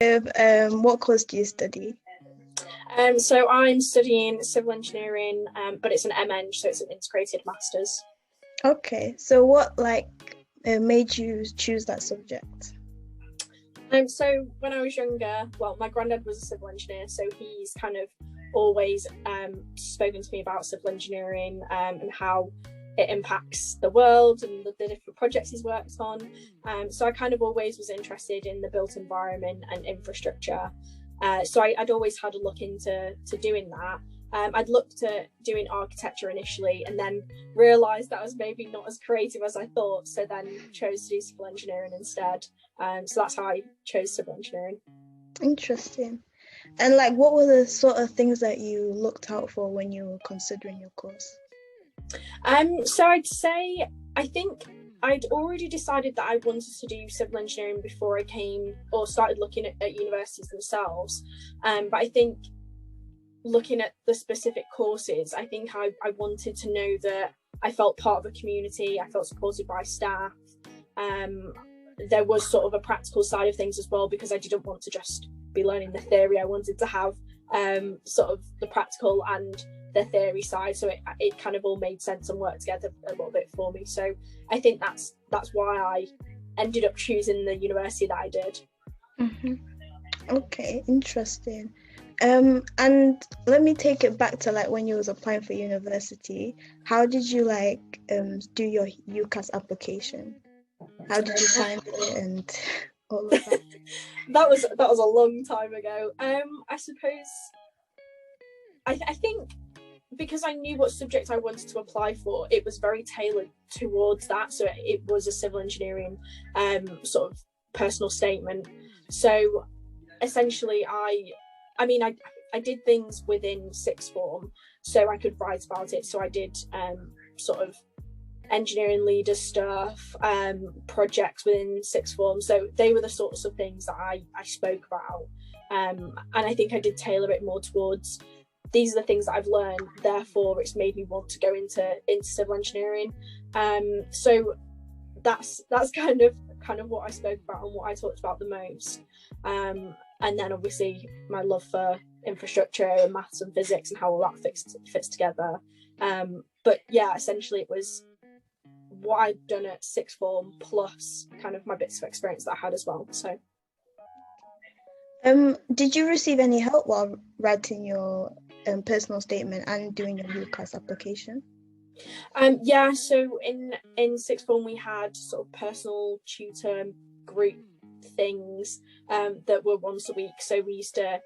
What course do you study? So I'm studying civil engineering, but it's an MEng, so it's an integrated masters. Okay, so what made you choose that subject? So when I was younger, well, my granddad was a civil engineer, so he's kind of always spoken to me about civil engineering and how it impacts the world and the different projects he's worked on. So I kind of always was interested in the built environment and infrastructure. So I'd always had a look into doing that. I'd looked at doing architecture initially and then realised that I was maybe not as creative as I thought, so then chose to do civil engineering instead. So that's how I chose civil engineering. Interesting. And what were the sort of things that you looked out for when you were considering your course? So I'd say, I think I'd already decided that I wanted to do civil engineering before I came or started looking at universities themselves. But I think looking at the specific courses, I think I wanted to know that I felt part of a community, I felt supported by staff. There was sort of a practical side of things as well, because I didn't want to just be learning the theory. I wanted to have sort of the practical and the theory side, so it kind of all made sense and worked together a little bit for me. So I think that's why I ended up choosing the university that I did. Mm-hmm. Okay, interesting. And let me take it back to when you was applying for university. How did you do your UCAS application? How did you find it and all of that? that was a long time ago. I suppose I think because I knew what subject I wanted to apply for, it was very tailored towards that. So it was a civil engineering sort of personal statement. So essentially I did things within sixth form, so I could write about it. So I did sort of engineering leader stuff, projects within sixth form. So they were the sorts of things that I spoke about. And I think I did tailor it more towards, these are the things that I've learned, therefore it's made me want to go into civil engineering. So that's kind of what I spoke about and what I talked about the most. And then obviously my love for infrastructure and maths and physics and how all that fits together. But yeah, essentially it was what I'd done at sixth form plus kind of my bits of experience that I had as well. So did you receive any help while writing your personal statement and doing your UCAS application? Yeah, so in sixth form we had sort of personal tutor group things that were once a week, so we used to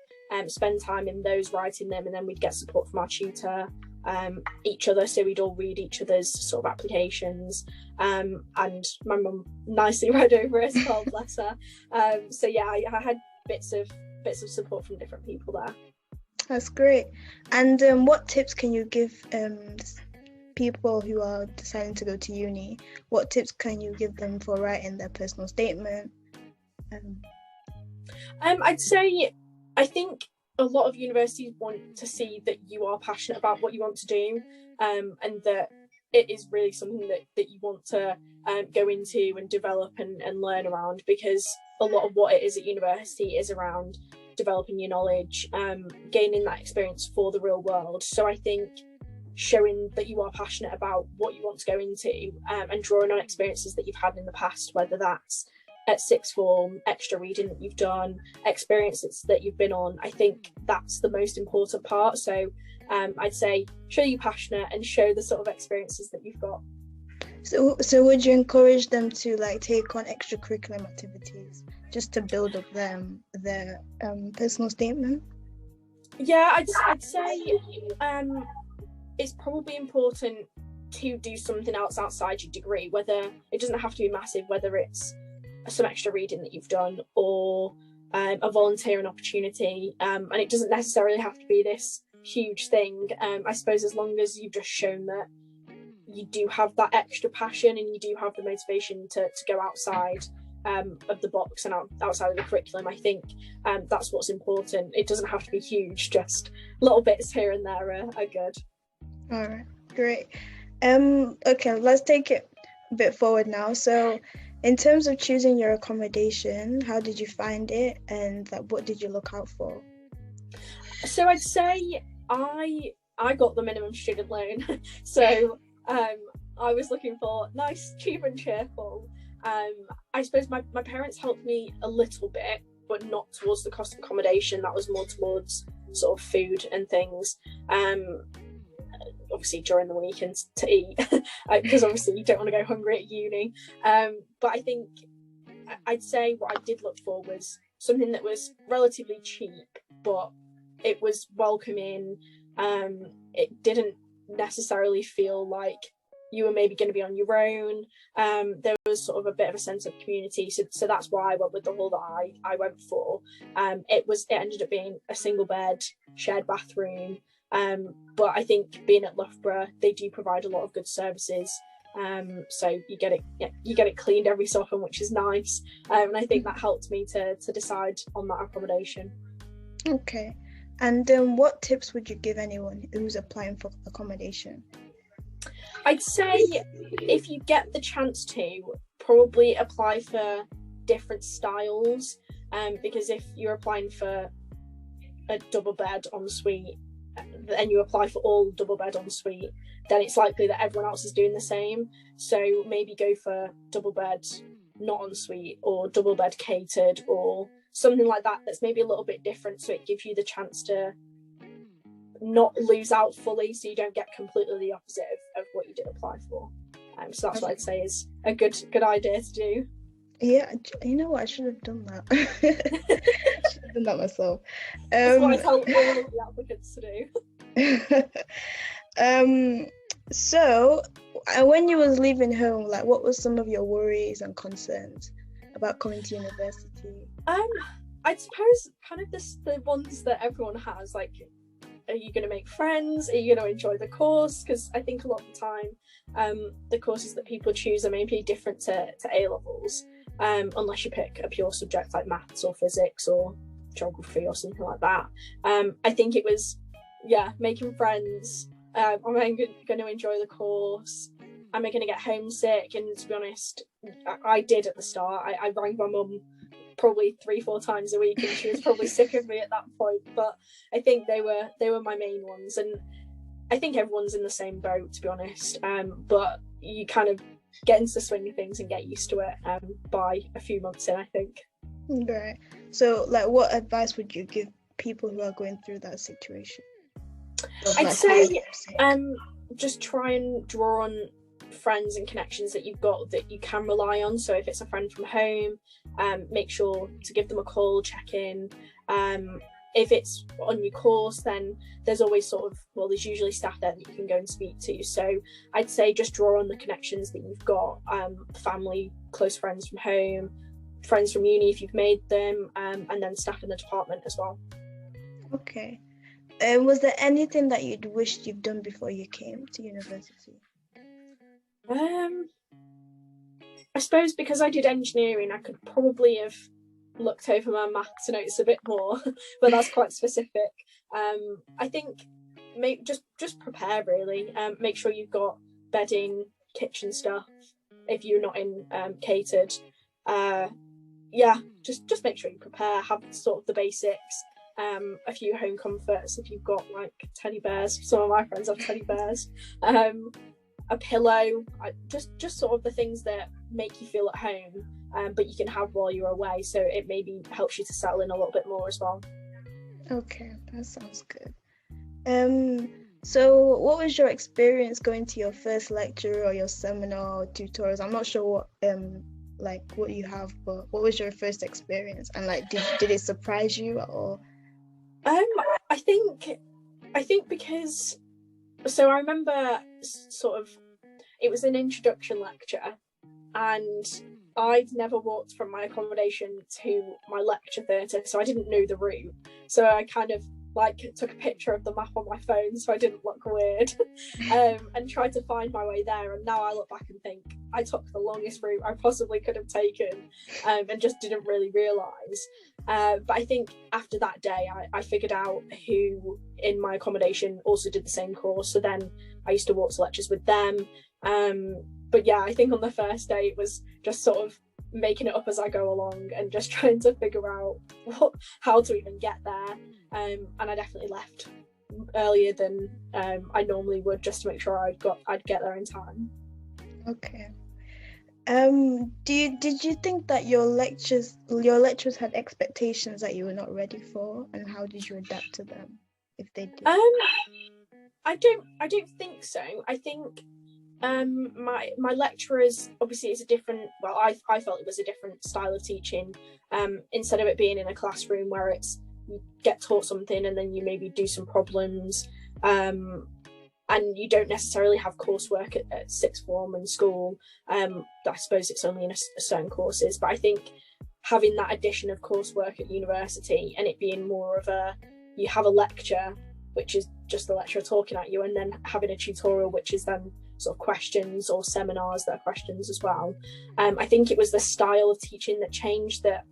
spend time in those, writing them, and then we'd get support from our tutor, each other, so we'd all read each other's sort of applications, and my mum nicely read over it as well, bless her. So yeah, I had bits of support from different people there. That's great. And what tips can you give people who are deciding to go to uni? What tips can you give them for writing their personal statement? I'd say, I think a lot of universities want to see that you are passionate about what you want to do, and that it is really something that you want to go into and develop and learn around, because a lot of what it is at university is around developing your knowledge, gaining that experience for the real world. So I think showing that you are passionate about what you want to go into, and drawing on experiences that you've had in the past, whether that's at sixth form, extra reading that you've done, experiences that you've been on, I think that's the most important part. So I'd say show you're passionate and show the sort of experiences that you've got. So would you encourage them to take on extracurricular activities just to build up their personal statement? Yeah, I'd say it's probably important to do something else outside your degree, whether it doesn't have to be massive, whether it's some extra reading that you've done or a volunteering opportunity, and it doesn't necessarily have to be this huge thing. I suppose as long as you've just shown that you do have that extra passion and you do have the motivation to go outside of the box and outside of the curriculum, I think that's what's important. It doesn't have to be huge, just little bits here and there are good. All right, great. Okay, let's take it a bit forward now. So In terms of choosing your accommodation, how did you find it, and like what did you look out for? So I'd say I got the minimum student loan, so I was looking for nice, cheap and cheerful. I suppose my parents helped me a little bit, but not towards the cost of accommodation. That was more towards sort of food and things. Obviously during the weekends to eat, because obviously you don't want to go hungry at uni. But I think I'd say what I did look for was something that was relatively cheap, but it was welcoming. It didn't necessarily feel like you were maybe going to be on your own. There was sort of a bit of a sense of community, so that's why I went with the hall that I went for. It ended up being a single bed, shared bathroom. But I think being at Loughborough, they do provide a lot of good services. So you get it cleaned every so often, which is nice. And I think that helped me to decide on that accommodation. Okay. And what tips would you give anyone who's applying for accommodation? I'd say if you get the chance to, probably apply for different styles. Because if you're applying for a double bed ensuite, and you apply for all double bed ensuite, then it's likely that everyone else is doing the same. So maybe go for double bed not ensuite, or double bed catered, or something like that that's maybe a little bit different, so it gives you the chance to not lose out fully, so you don't get completely the opposite of what you did apply for. So that's what I'd say is a good idea to do. Yeah, you know what? I should have done that. I should have done that myself. That's what I tell all of the applicants to do. So when you was leaving home, like what were some of your worries and concerns about coming to university? I suppose kind of the ones that everyone has, like, are you going to make friends? Are you going to enjoy the course? Because I think a lot of the time, the courses that people choose are maybe different to A-levels, unless you pick a pure subject like maths or physics or geography or something like that. I think it was, making friends. Am I going to enjoy the course? Am I going to get homesick? And to be honest, I did at the start. I rang my mum probably 3-4 times a week, and she was probably sick of me at that point. But I think they were my main ones, and I think everyone's in the same boat, to be honest. But you kind of get into the swing of things and get used to it by a few months in, I think. Right. So, like, what advice would you give people who are going through that situation? I'd say just try and draw on friends and connections that you've got that you can rely on. So if it's a friend from home, make sure to give them a call, check in. If it's on your course, then there's always there's usually staff there that you can go and speak to. So I'd say just draw on the connections that you've got, family, close friends from home, friends from uni if you've made them, and then staff in the department as well. Okay. Was there anything that you'd wished you'd done before you came to university? I suppose because I did engineering, I could probably have looked over my maths notes a bit more, but that's quite specific. I think just prepare really. Make sure you've got bedding, kitchen stuff if you're not in catered. Just make sure you prepare, have sort of the basics. A few home comforts if you've got like teddy bears. Some of my friends have teddy bears. A pillow, just sort of the things that make you feel at home, but you can have while you're away, so it maybe helps you to settle in a little bit more as well. Okay, that sounds good. So what was your experience going to your first lecture or your seminar or tutorials? I'm not sure what you have, but what was your first experience, and like did it surprise you at all? I think because, so I remember sort of, it was an introduction lecture, and I'd never walked from my accommodation to my lecture theatre, so I didn't know the route. So I kind of took a picture of the map on my phone so I didn't look weird, and tried to find my way there. And now I look back and think I took the longest route I possibly could have taken, and just didn't really realise. But I think after that day, I figured out who in my accommodation also did the same course. So then I used to walk to lectures with them. But yeah, I think on the first day it was just sort of making it up as I go along and just trying to figure out how to even get there. And I definitely left earlier than I normally would, just to make sure I'd get there in time. Okay. Did you think that your lectures had expectations that you were not ready for, and how did you adapt to them, if they did? I don't think so. I think my lecturers, obviously it's a different, well, I felt it was a different style of teaching. Instead of it being in a classroom where it's you get taught something and then you maybe do some problems, and you don't necessarily have coursework at sixth form and school. I suppose it's only in a certain courses, but I think having that addition of coursework at university and it being more of you have a lecture, which is just the lecturer talking at you, and then having a tutorial, which is then sort of questions, or seminars that are questions as well. I think it was the style of teaching that changed, that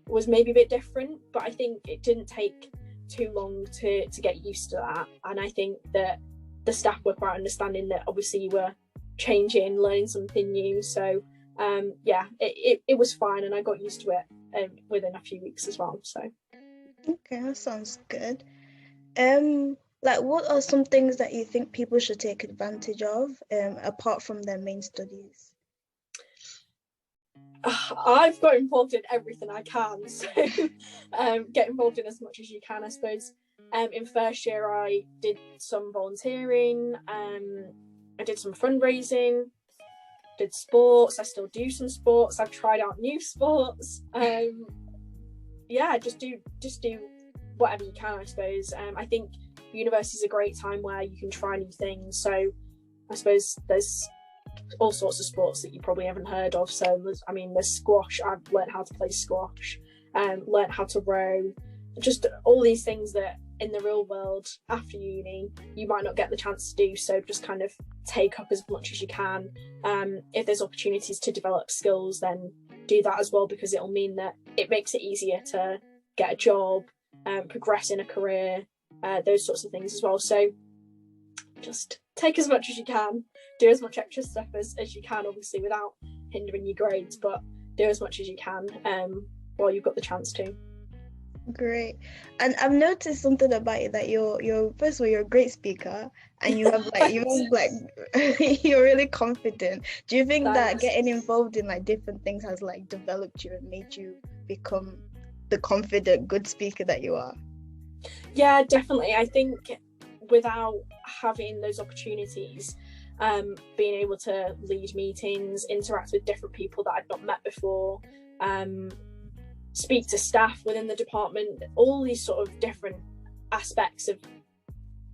was maybe a bit different, but I think it didn't take too long to get used to that. And I think that the staff were quite understanding that obviously you were changing, learning something new. So it was fine, and I got used to it within a few weeks as well. So okay, that sounds good. Like, what are some things that you think people should take advantage of, apart from their main studies? I've got involved in everything I can, so get involved in as much as you can, I suppose. In first year, I did some volunteering, I did some fundraising, did sports. I still do some sports. I've tried out new sports. Just do whatever you can, I suppose. I think university is a great time where you can try new things. So I suppose there's all sorts of sports that you probably haven't heard of. So there's squash. I've learned how to play squash, learned how to row, just all these things that in the real world after uni you might not get the chance to do. So just kind of take up as much as you can. If there's opportunities to develop skills, then do that as well, because it'll mean that it makes it easier to get a job, progress in a career, those sorts of things as well. So just take as much as you can, do as much extra stuff as you can, obviously without hindering your grades, but do as much as you can while you've got the chance to. Great. And I've noticed something about you, that you're first of all, you're a great speaker, and you have you're really confident. Do you think that getting involved in like different things has like developed you and made you become the confident, good speaker that you are? Yeah, definitely. I think without having those opportunities, being able to lead meetings, interact with different people that I'd not met before, speak to staff within the department, all these sort of different aspects of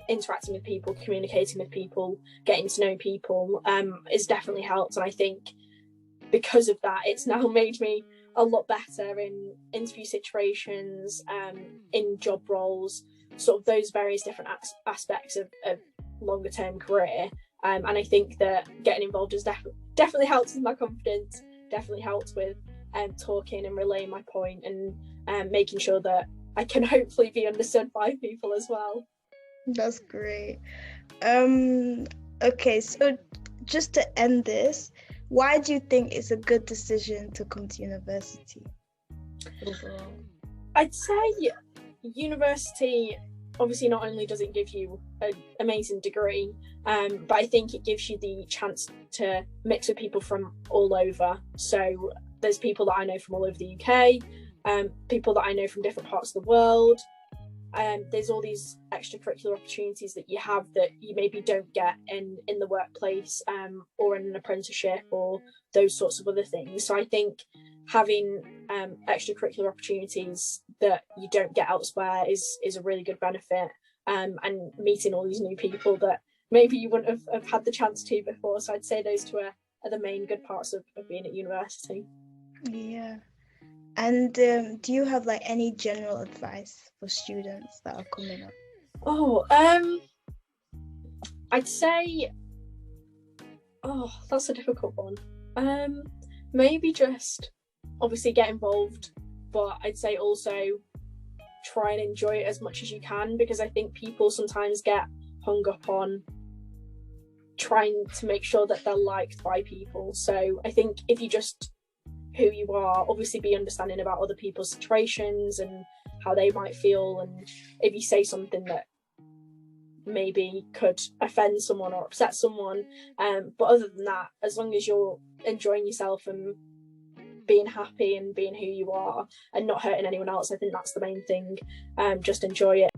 interacting with people, communicating with people, getting to know people, has definitely helped. And I think because of that, it's now made me a lot better in interview situations, in job roles, sort of those various different aspects of longer term career. And I think that getting involved has definitely helped with my confidence, definitely helped with talking and relaying my point, and making sure that I can hopefully be understood by people as well. That's great. Okay, so just to end this, why do you think it's a good decision to come to university overall? I'd say university, obviously not only does it give you an amazing degree, but I think it gives you the chance to mix with people from all over. So there's people that I know from all over the UK, people that I know from different parts of the world. There's all these extracurricular opportunities that you have that you maybe don't get in the workplace, or in an apprenticeship, or those sorts of other things. So I think having extracurricular opportunities that you don't get elsewhere is a really good benefit, and meeting all these new people that maybe you wouldn't have had the chance to before. So I'd say those two are the main good parts of being at university. Yeah. And do you have like any general advice for students that are coming up? I'd say, that's a difficult one. Maybe just obviously get involved, but I'd say also try and enjoy it as much as you can, because I think people sometimes get hung up on trying to make sure that they're liked by people. So I think if you just who you are. Obviously be understanding about other people's situations and how they might feel, and if you say something that maybe could offend someone or upset someone, but other than that, as long as you're enjoying yourself and being happy and being who you are and not hurting anyone else, I think that's the main thing. Just enjoy it.